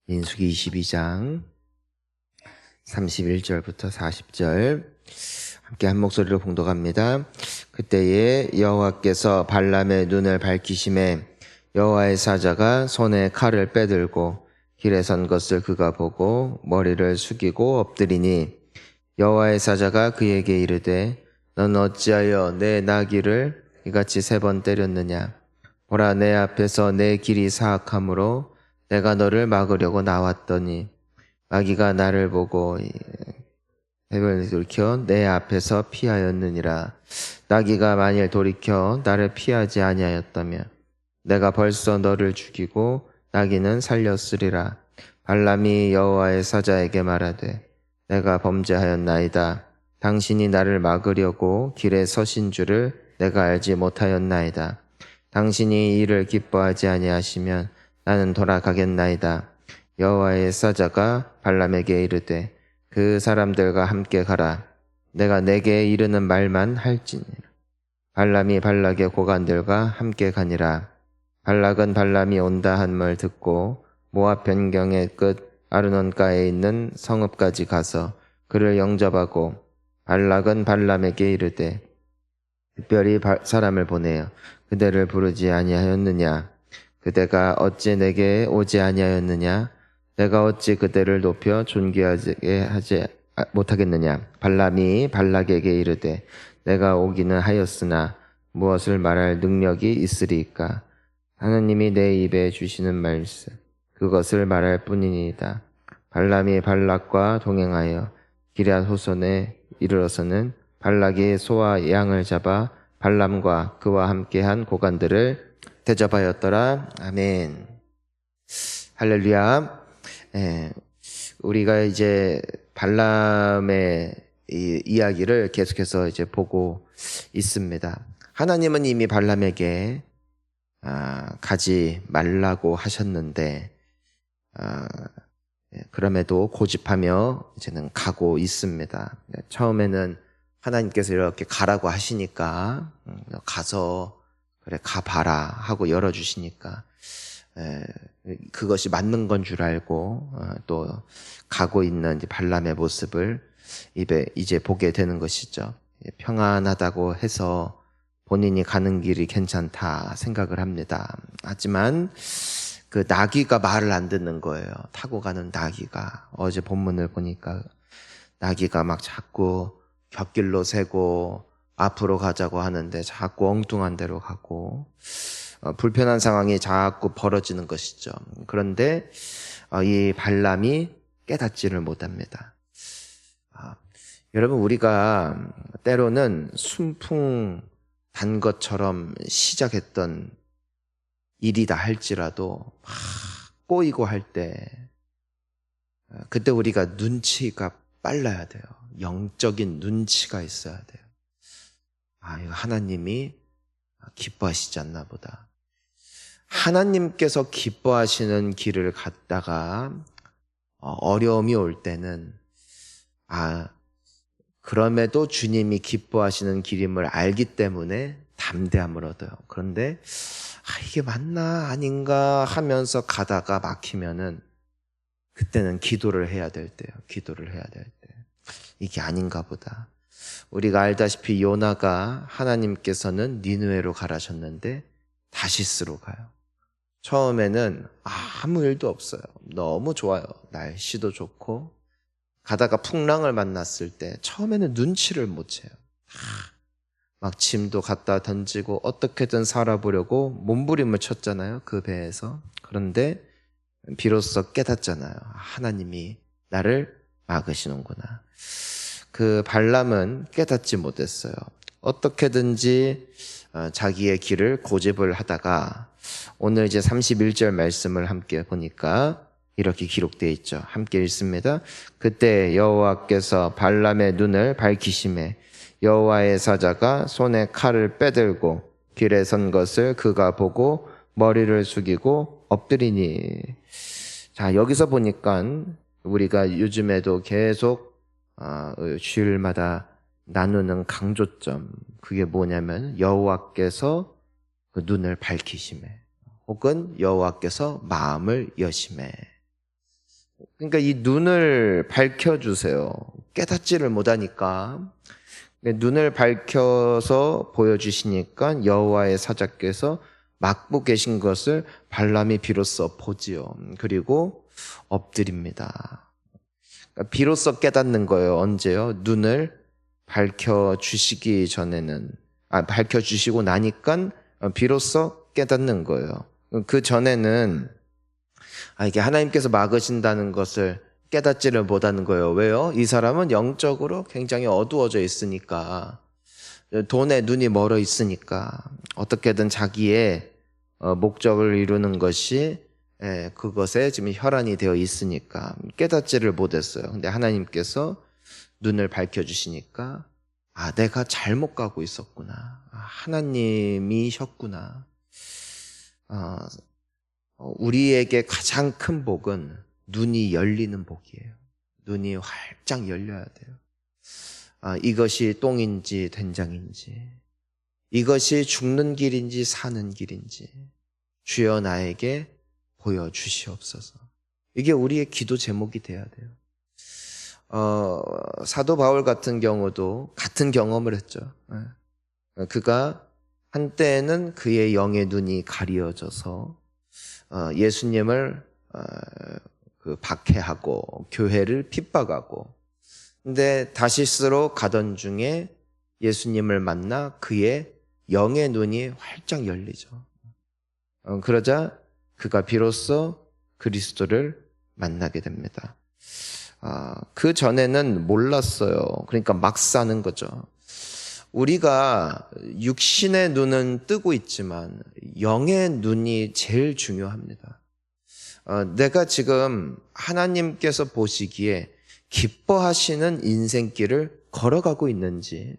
민수기 22장 31절부터 40절 함께 한 목소리로 봉독합니다. 그때에 여호와께서 발람의 눈을 밝히심에 여호와의 사자가 손에 칼을 빼들고 길에 선 것을 그가 보고 머리를 숙이고 엎드리니 여호와의 사자가 그에게 이르되 넌 어찌하여 내 나귀를 이같이 3번 때렸느냐? 보라, 내 앞에서 내 길이 사악함으로 내가 너를 막으려고 나왔더니 나귀가 나를 보고 해변을 돌이켜 내 앞에서 피하였느니라. 나귀가 만일 돌이켜 나를 피하지 아니하였다면 내가 벌써 너를 죽이고 나귀는 살렸으리라. 발람이 여호와의 사자에게 말하되 내가 범죄하였나이다. 당신이 나를 막으려고 길에 서신 줄을 내가 알지 못하였나이다. 당신이 이를 기뻐하지 아니하시면 나는 돌아가겠나이다. 여호와의 사자가 발람에게 이르되 그 사람들과 함께 가라. 내가 내게 이르는 말만 할지니라. 발람이 발락의 고관들과 함께 가니라. 발락은 발람이 온다 한말 듣고 모압 변경의 끝 아르논가에 있는 성읍까지 가서 그를 영접하고 발락은 발람에게 이르되 특별히 사람을 보내어 그대를 부르지 아니하였느냐? 그대가 어찌 내게 오지 아니하였느냐? 내가 어찌 그대를 높여 존귀하게 하지 못하겠느냐? 발람이 발락에게 이르되 내가 오기는 하였으나 무엇을 말할 능력이 있으리까? 하나님이 내 입에 주시는 말씀 그것을 말할 뿐이니이다. 발람이 발락과 동행하여 기럇 호손에 이르러서는 발락이 소와 양을 잡아 발람과 그와 함께한 고관들을 대접하였더라. 아멘. 할렐루야. 우리가 이제 발람의 이야기를 계속해서 이제 보고 있습니다. 하나님은 이미 발람에게 가지 말라고 하셨는데 그럼에도 고집하며 이제는 가고 있습니다. 처음에는 하나님께서 이렇게 가라고 하시니까 가서 그래 가봐라 하고 열어주시니까 그것이 맞는 건 줄 알고 또 가고 있는 발람의 모습을 이제 보게 되는 것이죠. 평안하다고 해서 본인이 가는 길이 괜찮다 생각을 합니다. 하지만 그 나귀가 말을 안 듣는 거예요. 타고 가는 나귀가. 어제 본문을 보니까 나귀가 막 자꾸 곁길로 새고 앞으로 가자고 하는데 자꾸 엉뚱한 데로 가고 불편한 상황이 자꾸 벌어지는 것이죠. 그런데 이 발람이 깨닫지를 못합니다. 여러분, 우리가 때로는 순풍 단 것처럼 시작했던 일이다 할지라도 막 꼬이고 할 때 그때 우리가 눈치가 빨라야 돼요. 영적인 눈치가 있어야 돼요. 이거 하나님이 기뻐하시지 않나 보다. 하나님께서 기뻐하시는 길을 갔다가 어려움이 올 때는 그럼에도 주님이 기뻐하시는 길임을 알기 때문에 담대함을 얻어요. 그런데 이게 맞나 아닌가 하면서 가다가 막히면은 그때는 기도를 해야 될 때요. 기도를 해야 될 때. 이게 아닌가 보다. 우리가 알다시피 요나가 하나님께서는 니느웨로 가라셨는데 다시스로 가요. 처음에는 아무 일도 없어요. 너무 좋아요. 날씨도 좋고 가다가 풍랑을 만났을 때 처음에는 눈치를 못 채요. 막 짐도 갖다 던지고 어떻게든 살아보려고 몸부림을 쳤잖아요. 그 배에서. 그런데 비로소 깨닫잖아요. 하나님이 나를 막으시는구나. 그 발람은 깨닫지 못했어요. 어떻게든지 자기의 길을 고집을 하다가 오늘 이제 31절 말씀을 함께 보니까 이렇게 기록되어 있죠. 함께 읽습니다. 그때 여호와께서 발람의 눈을 밝히심에 여호와의 사자가 손에 칼을 빼들고 길에 선 것을 그가 보고 머리를 숙이고 엎드리니. 자, 여기서 보니까 우리가 요즘에도 계속 주일마다 나누는 강조점, 그게 뭐냐면 여호와께서 그 눈을 밝히심에 혹은 여호와께서 마음을 여심에 그러니까 이 눈을 밝혀주세요. 깨닫지를 못하니까. 눈을 밝혀서 보여주시니까 여호와의 사자께서 막고 계신 것을 발람이 비로소 보지요. 그리고 엎드립니다. 그러니까 비로소 깨닫는 거예요. 언제요? 눈을 밝혀주시기 전에는, 밝혀주시고 나니까 비로소 깨닫는 거예요. 그 전에는 이게 하나님께서 막으신다는 것을 깨닫지를 못하는 거예요. 왜요? 이 사람은 영적으로 굉장히 어두워져 있으니까, 돈에 눈이 멀어 있으니까, 어떻게든 자기의 목적을 이루는 것이 그것에 지금 혈안이 되어 있으니까 깨닫지를 못했어요. 근데 하나님께서 눈을 밝혀주시니까 내가 잘못 가고 있었구나. 하나님이셨구나. 우리에게 가장 큰 복은 눈이 열리는 복이에요. 눈이 활짝 열려야 돼요. 이것이 똥인지 된장인지, 이것이 죽는 길인지 사는 길인지 주여 나에게 보여주시옵소서. 이게 우리의 기도 제목이 돼야 돼요. 사도 바울 같은 경우도 같은 경험을 했죠. 그가 한때는 그의 영의 눈이 가리어져서 예수님을 박해하고 교회를 핍박하고, 근데 다시스로 가던 중에 예수님을 만나 그의 영의 눈이 활짝 열리죠. 그러자 그가 비로소 그리스도를 만나게 됩니다. 그 전에는 몰랐어요. 그러니까 막 사는 거죠. 우리가 육신의 눈은 뜨고 있지만 영의 눈이 제일 중요합니다. 내가 지금 하나님께서 보시기에 기뻐하시는 인생길을 걸어가고 있는지,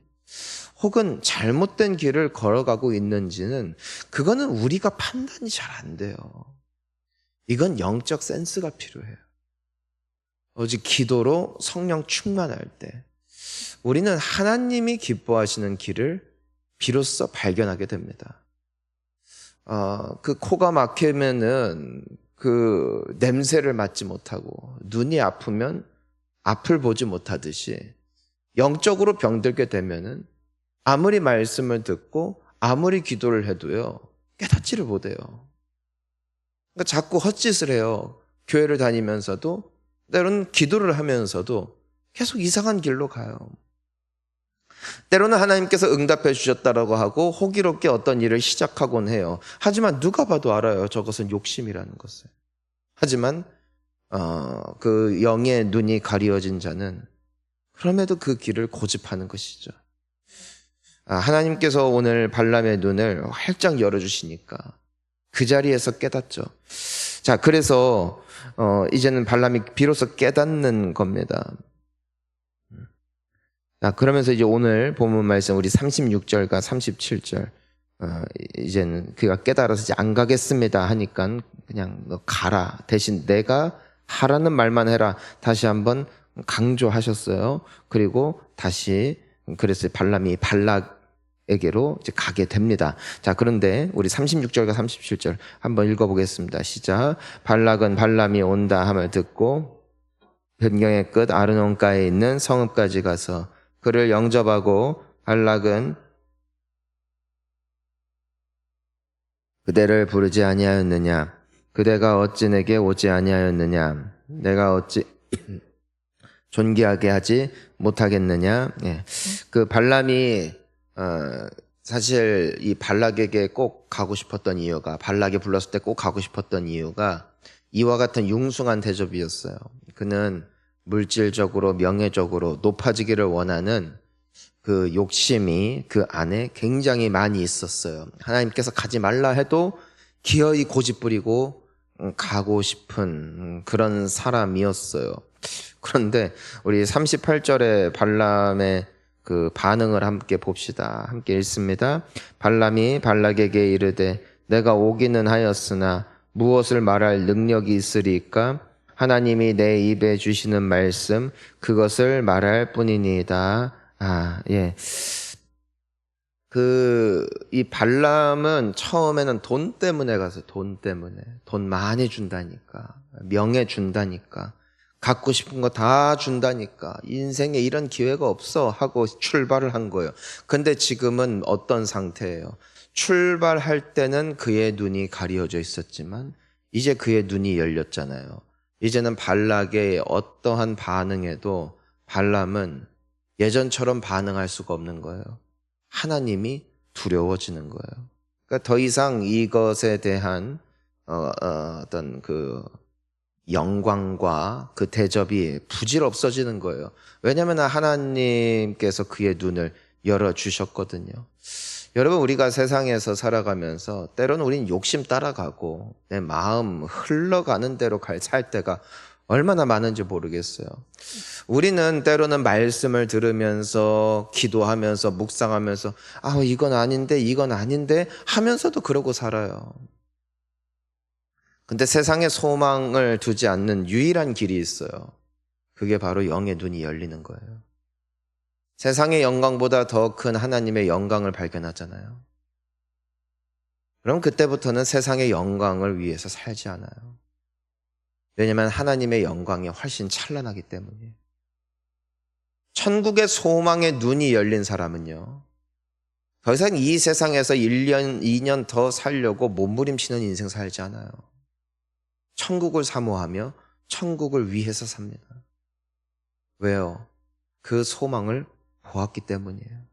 혹은 잘못된 길을 걸어가고 있는지는 그거는 우리가 판단이 잘 안 돼요. 이건 영적 센스가 필요해요. 오직 기도로 성령 충만할 때 우리는 하나님이 기뻐하시는 길을 비로소 발견하게 됩니다. 그 코가 막히면은 그 냄새를 맡지 못하고, 눈이 아프면 앞을 보지 못하듯이 영적으로 병들게 되면은 아무리 말씀을 듣고 아무리 기도를 해도요, 깨닫지를 못해요. 그러니까 자꾸 헛짓을 해요. 교회를 다니면서도, 때로는 기도를 하면서도 계속 이상한 길로 가요. 때로는 하나님께서 응답해 주셨다라고 하고 호기롭게 어떤 일을 시작하곤 해요. 하지만 누가 봐도 알아요. 저것은 욕심이라는 것을. 하지만 그 영의 눈이 가리어진 자는 그럼에도 그 길을 고집하는 것이죠. 하나님께서 오늘 발람의 눈을 활짝 열어주시니까 그 자리에서 깨닫죠. 자, 그래서 이제는 발람이 비로소 깨닫는 겁니다. 자, 그러면서 이제 오늘 본문 말씀 우리 36절과 37절, 이제는 그가 깨달아서 이제 안 가겠습니다 하니까 그냥 너 가라. 대신 내가 하라는 말만 해라. 다시 한번 강조하셨어요. 그리고 다시 그래서 발람이 발락에게로 이제 가게 됩니다. 자, 그런데 우리 36절과 37절 한번 읽어보겠습니다. 시작. 발락은 발람이 온다 함을 듣고 변경의 끝 아르논가에 있는 성읍까지 가서 그를 영접하고, 발락은 그대를 부르지 아니하였느냐? 그대가 어찌 내게 오지 아니하였느냐? 내가 어찌 존귀하게 하지 못하겠느냐? 예. 그 발람이 사실 이 발락에게 꼭 가고 싶었던 이유가, 발락이 불렀을 때 꼭 가고 싶었던 이유가 이와 같은 융숭한 대접이었어요. 그는 물질적으로 명예적으로 높아지기를 원하는 그 욕심이 그 안에 굉장히 많이 있었어요. 하나님께서 가지 말라 해도 기어이 고집부리고 가고 싶은 그런 사람이었어요. 그런데 우리 38절에 발람의 그 반응을 함께 봅시다. 함께 읽습니다. 발람이 발락에게 이르되 내가 오기는 하였으나 무엇을 말할 능력이 있으리까? 하나님이 내 입에 주시는 말씀 그것을 말할 뿐이니이다. 예. 이 발람은 처음에는 돈 때문에 가서 돈 때문에 돈 많이 준다니까, 명예 준다니까, 갖고 싶은 거 다 준다니까. 인생에 이런 기회가 없어 하고 출발을 한 거예요. 근데 지금은 어떤 상태예요? 출발할 때는 그의 눈이 가려져 있었지만 이제 그의 눈이 열렸잖아요. 이제는 발락의 어떠한 반응에도 발람은 예전처럼 반응할 수가 없는 거예요. 하나님이 두려워지는 거예요. 그러니까 더 이상 이것에 대한 어떤 그 영광과 그 대접이 부질없어지는 거예요. 왜냐하면 하나님께서 그의 눈을 열어주셨거든요. 여러분, 우리가 세상에서 살아가면서 때로는 우린 욕심 따라가고 내 마음 흘러가는 대로 살 때가 얼마나 많은지 모르겠어요. 우리는 때로는 말씀을 들으면서 기도하면서 묵상하면서 이건 아닌데 하면서도 그러고 살아요. 근데 세상에 소망을 두지 않는 유일한 길이 있어요. 그게 바로 영의 눈이 열리는 거예요. 세상의 영광보다 더 큰 하나님의 영광을 발견하잖아요. 그럼 그때부터는 세상의 영광을 위해서 살지 않아요. 왜냐하면 하나님의 영광이 훨씬 찬란하기 때문이에요. 천국의 소망의 눈이 열린 사람은요, 더 이상 이 세상에서 1년, 2년 더 살려고 몸부림치는 인생 살지 않아요. 천국을 사모하며 천국을 위해서 삽니다. 왜요? 그 소망을 보았기 때문이에요.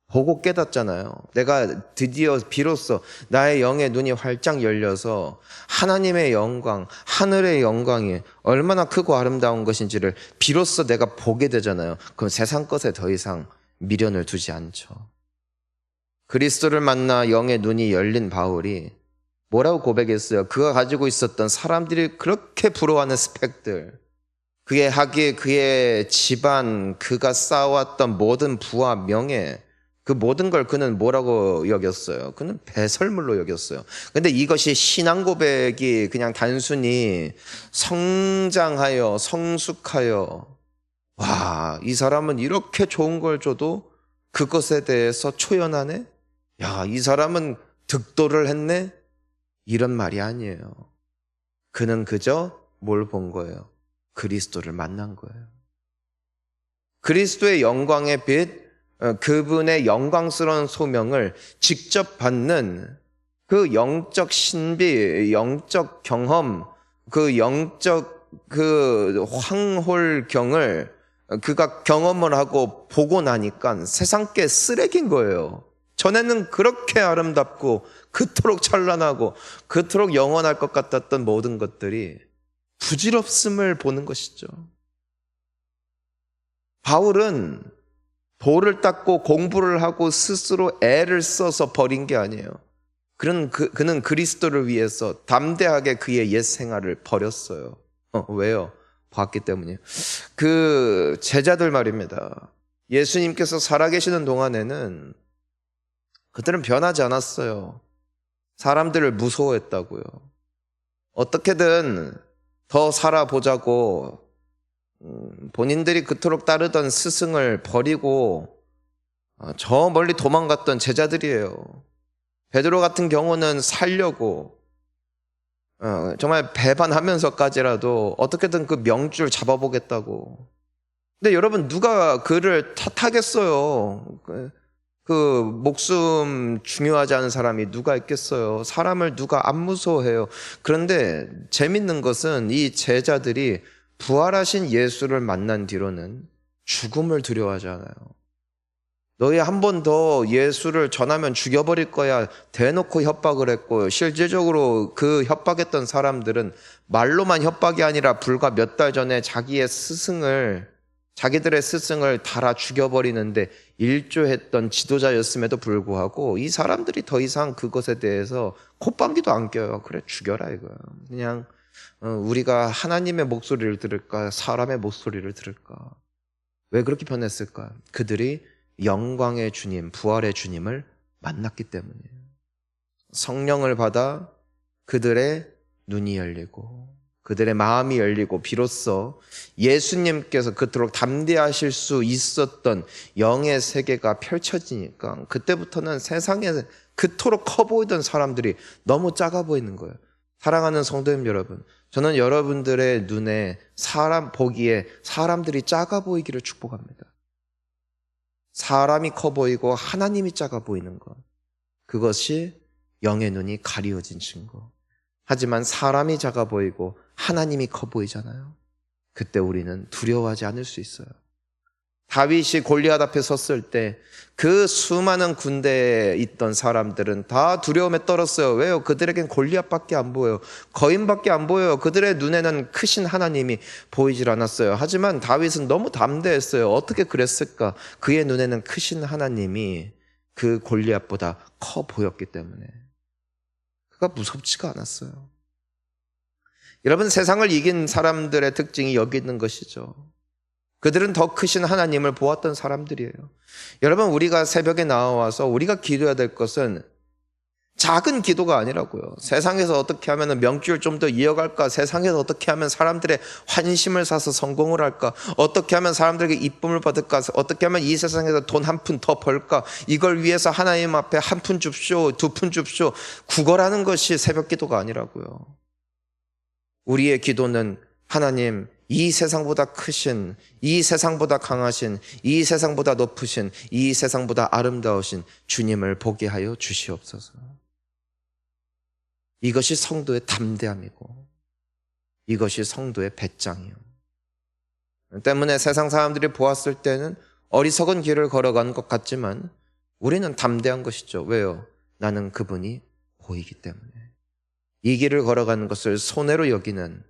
보고 깨닫잖아요. 내가 드디어 비로소 나의 영의 눈이 활짝 열려서 하나님의 영광, 하늘의 영광이 얼마나 크고 아름다운 것인지를 비로소 내가 보게 되잖아요. 그럼 세상 것에 더 이상 미련을 두지 않죠. 그리스도를 만나 영의 눈이 열린 바울이 뭐라고 고백했어요? 그가 가지고 있었던 사람들이 그렇게 부러워하는 스펙들, 그의 학위, 그의 집안, 그가 쌓아왔던 모든 부와 명예, 그 모든 걸 그는 뭐라고 여겼어요? 그는 배설물로 여겼어요. 근데 이것이 신앙 고백이 그냥 단순히 성장하여 성숙하여 이 사람은 이렇게 좋은 걸 줘도 그것에 대해서 초연하네? 이 사람은 득도를 했네? 이런 말이 아니에요. 그는 그저 뭘 본 거예요? 그리스도를 만난 거예요. 그리스도의 영광의 빛, 그분의 영광스러운 소명을 직접 받는 그 영적 신비, 영적 경험, 그 영적 그 황홀경을 그가 경험을 하고 보고 나니까 세상 게 쓰레기인 거예요. 전에는 그렇게 아름답고 그토록 찬란하고 그토록 영원할 것 같았던 모든 것들이 부질없음을 보는 것이죠. 바울은 돌을 닦고 공부를 하고 스스로 애를 써서 버린 게 아니에요. 그는 그리스도를 위해서 담대하게 그의 옛 생활을 버렸어요. 왜요? 봤기 때문이에요. 그 제자들 말입니다. 예수님께서 살아계시는 동안에는 그들은 변하지 않았어요. 사람들을 무서워했다고요. 어떻게든 더 살아보자고 본인들이 그토록 따르던 스승을 버리고 저 멀리 도망갔던 제자들이에요. 베드로 같은 경우는 살려고 정말 배반하면서까지라도 어떻게든 그 명줄 잡아보겠다고. 근데 여러분, 누가 그를 탓하겠어요? 그 목숨 중요하지 않은 사람이 누가 있겠어요? 사람을 누가 안 무서워해요? 그런데 재밌는 것은 이 제자들이 부활하신 예수를 만난 뒤로는 죽음을 두려워하지 않아요. 너희 한 번 더 예수를 전하면 죽여버릴 거야 대놓고 협박을 했고, 실제적으로 그 협박했던 사람들은 말로만 협박이 아니라 불과 몇 달 전에 자기들의 스승을 달아 죽여버리는데 일조했던 지도자였음에도 불구하고 이 사람들이 더 이상 그것에 대해서 콧방귀도 안 껴요. 그래, 죽여라 이거야. 그냥 우리가 하나님의 목소리를 들을까, 사람의 목소리를 들을까? 왜 그렇게 변했을까? 그들이 영광의 주님, 부활의 주님을 만났기 때문이에요. 성령을 받아 그들의 눈이 열리고 그들의 마음이 열리고 비로소 예수님께서 그토록 담대하실 수 있었던 영의 세계가 펼쳐지니까 그때부터는 세상에 그토록 커 보이던 사람들이 너무 작아 보이는 거예요. 사랑하는 성도님 여러분, 저는 여러분들의 눈에 사람 보기에 사람들이 작아 보이기를 축복합니다. 사람이 커 보이고 하나님이 작아 보이는 것, 그것이 영의 눈이 가리워진 증거. 하지만 사람이 작아 보이고 하나님이 커 보이잖아요. 그때 우리는 두려워하지 않을 수 있어요. 다윗이 골리앗 앞에 섰을 때 그 수많은 군대에 있던 사람들은 다 두려움에 떨었어요. 왜요? 그들에겐 골리앗밖에 안 보여요. 거인밖에 안 보여요. 그들의 눈에는 크신 하나님이 보이질 않았어요. 하지만 다윗은 너무 담대했어요. 어떻게 그랬을까? 그의 눈에는 크신 하나님이 그 골리앗보다 커 보였기 때문에 그가 무섭지가 않았어요. 여러분, 세상을 이긴 사람들의 특징이 여기 있는 것이죠. 그들은 더 크신 하나님을 보았던 사람들이에요. 여러분, 우리가 새벽에 나와서 우리가 기도해야 될 것은 작은 기도가 아니라고요. 세상에서 어떻게 하면 명기를 좀 더 이어갈까? 세상에서 어떻게 하면 사람들의 환심을 사서 성공을 할까? 어떻게 하면 사람들에게 이쁨을 받을까? 어떻게 하면 이 세상에서 돈 한 푼 더 벌까? 이걸 위해서 하나님 앞에 한 푼 줍쇼, 두 푼 줍쇼, 구걸하는 것이 새벽 기도가 아니라고요. 우리의 기도는 하나님, 이 세상보다 크신, 이 세상보다 강하신, 이 세상보다 높으신, 이 세상보다 아름다우신 주님을 보게 하여 주시옵소서. 이것이 성도의 담대함이고 이것이 성도의 배짱이요. 때문에 세상 사람들이 보았을 때는 어리석은 길을 걸어가는 것 같지만 우리는 담대한 것이죠. 왜요? 나는 그분이 보이기 때문에. 이 길을 걸어가는 것을 손해로 여기는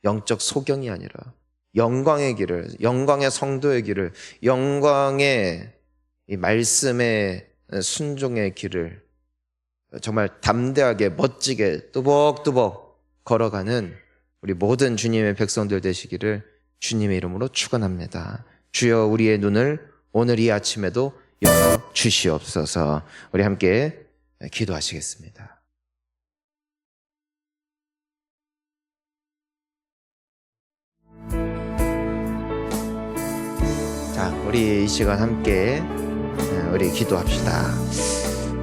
영적 소경이 아니라 영광의 길을, 영광의 성도의 길을, 영광의 이 말씀의 순종의 길을 정말 담대하게 멋지게 뚜벅뚜벅 걸어가는 우리 모든 주님의 백성들 되시기를 주님의 이름으로 축원합니다. 주여, 우리의 눈을 오늘 이 아침에도 열어 주시옵소서. 우리 함께 기도하시겠습니다. 자, 우리 이 시간 함께 우리 기도합시다.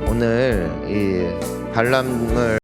오늘 이 발람을